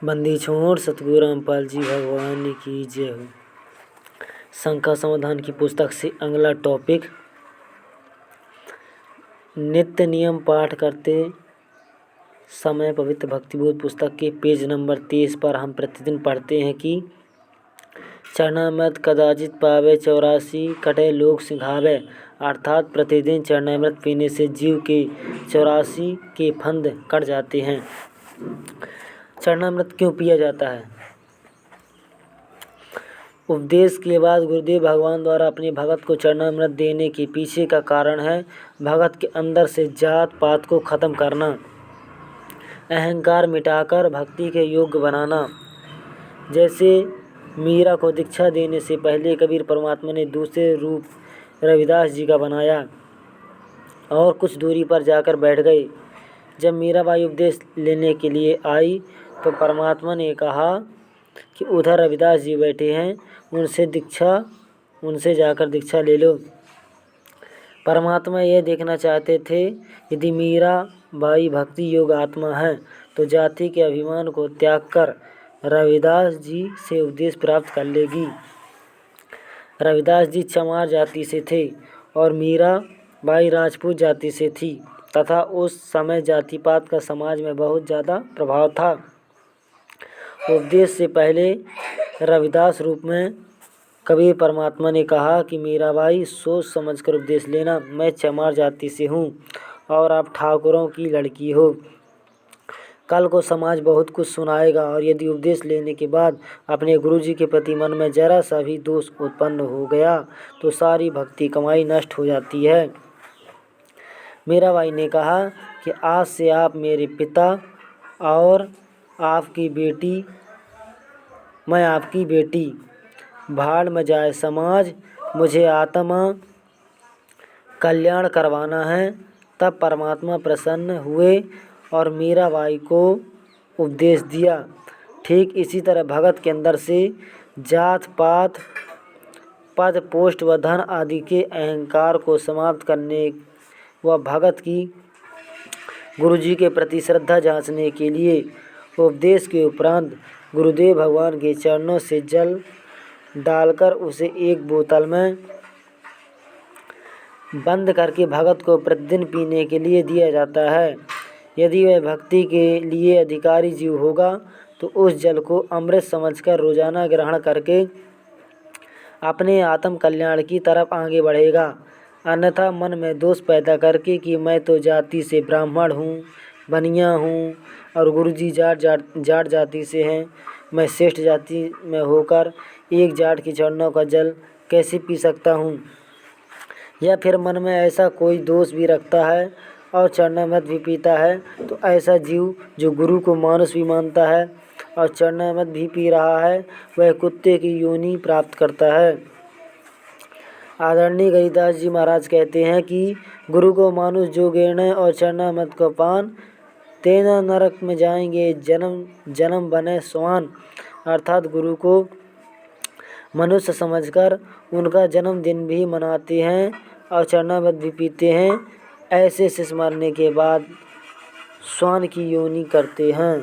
बंदी छोड़ सतगुरु रामपाल जी भगवान की जय हो। शंका समाधान की पुस्तक से अगला टॉपिक, नित्य नियम पाठ करते समय पवित्र भक्तिबोध पुस्तक के पेज नंबर 23 पर हम प्रतिदिन पढ़ते हैं कि चरणामृत कदाचित पावे 84 कटे लोग सिंघावे। अर्थात प्रतिदिन चरणामृत पीने से जीव के 84 के फंद कट जाते हैं। चरणामृत क्यों पिया जाता है? उपदेश के बाद गुरुदेव भगवान द्वारा अपने भगत को चरणामृत देने के पीछे का कारण है भगत के अंदर से जात पात को खत्म करना, अहंकार मिटाकर भक्ति के योग्य बनाना। जैसे मीरा को दीक्षा देने से पहले कबीर परमात्मा ने दूसरे रूप रविदास जी का बनाया और कुछ दूरी पर जाकर बैठ गए। जब मीराबाई उपदेश लेने के लिए आई तो परमात्मा ने कहा कि उधर रविदास जी बैठे हैं, उनसे जाकर दीक्षा ले लो। परमात्मा यह देखना चाहते थे यदि मीराबाई भक्ति योग आत्मा है तो जाति के अभिमान को त्याग कर रविदास जी से उपदेश प्राप्त कर लेगी। रविदास जी चमार जाति से थे और मीराबाई राजपूत जाति से थी तथा उस समय जाति पात का समाज में बहुत ज़्यादा प्रभाव था। उपदेश से पहले रविदास रूप में कबीर परमात्मा ने कहा कि मीराबाई सोच समझकर उपदेश लेना, मैं चमार जाति से हूँ और आप ठाकुरों की लड़की हो। कल को समाज बहुत कुछ सुनाएगा और यदि उपदेश लेने के बाद अपने गुरुजी के प्रति मन में जरा सा भी दोष उत्पन्न हो गया तो सारी भक्ति कमाई नष्ट हो जाती है। मीराबाई ने कहा कि आज से आप मेरे पिता और आपकी बेटी, मैं आपकी बेटी, भाड़ में जाए समाज, मुझे आत्मा कल्याण करवाना है। तब परमात्मा प्रसन्न हुए और मीराबाई को उपदेश दिया। ठीक इसी तरह भगत के अंदर से जात पात, पद पोस्ट व धन आदि के अहंकार को समाप्त करने व भगत की गुरुजी के प्रति श्रद्धा जांचने के लिए उपदेश के उपरांत गुरुदेव भगवान के चरणों से जल डालकर उसे एक बोतल में बंद करके भगत को प्रतिदिन पीने के लिए दिया जाता है। यदि वह भक्ति के लिए अधिकारी जीव होगा तो उस जल को अमृत समझकर रोजाना ग्रहण करके अपने आत्म कल्याण की तरफ आगे बढ़ेगा। अन्यथा मन में दोष पैदा करके कि मैं तो जाति से ब्राह्मण हूँ, बनिया हूँ और गुरुजी जाट जाति से हैं, मैं श्रेष्ठ जाति में होकर एक जाट के चरणों का जल कैसे पी सकता हूँ। या फिर मन में ऐसा कोई दोष भी रखता है और चरणामृत भी पीता है तो ऐसा जीव जो गुरु को मानुष भी मानता है और चरणामृत भी पी रहा है वह कुत्ते की योनि प्राप्त करता है। आदरणीय गरीदास जी महाराज कहते हैं कि गुरु को मानुष जो गिरने और चरणामृत को पान, तेना नरक में जाएंगे जन्म जन्म बने स्वान। अर्थात गुरु को मनुष्य समझकर उनका जन्मदिन भी मनाते हैं और चरणामृत भी पीते हैं। ऐसे शिष्य मरने के बाद स्वान की योनि करते हैं।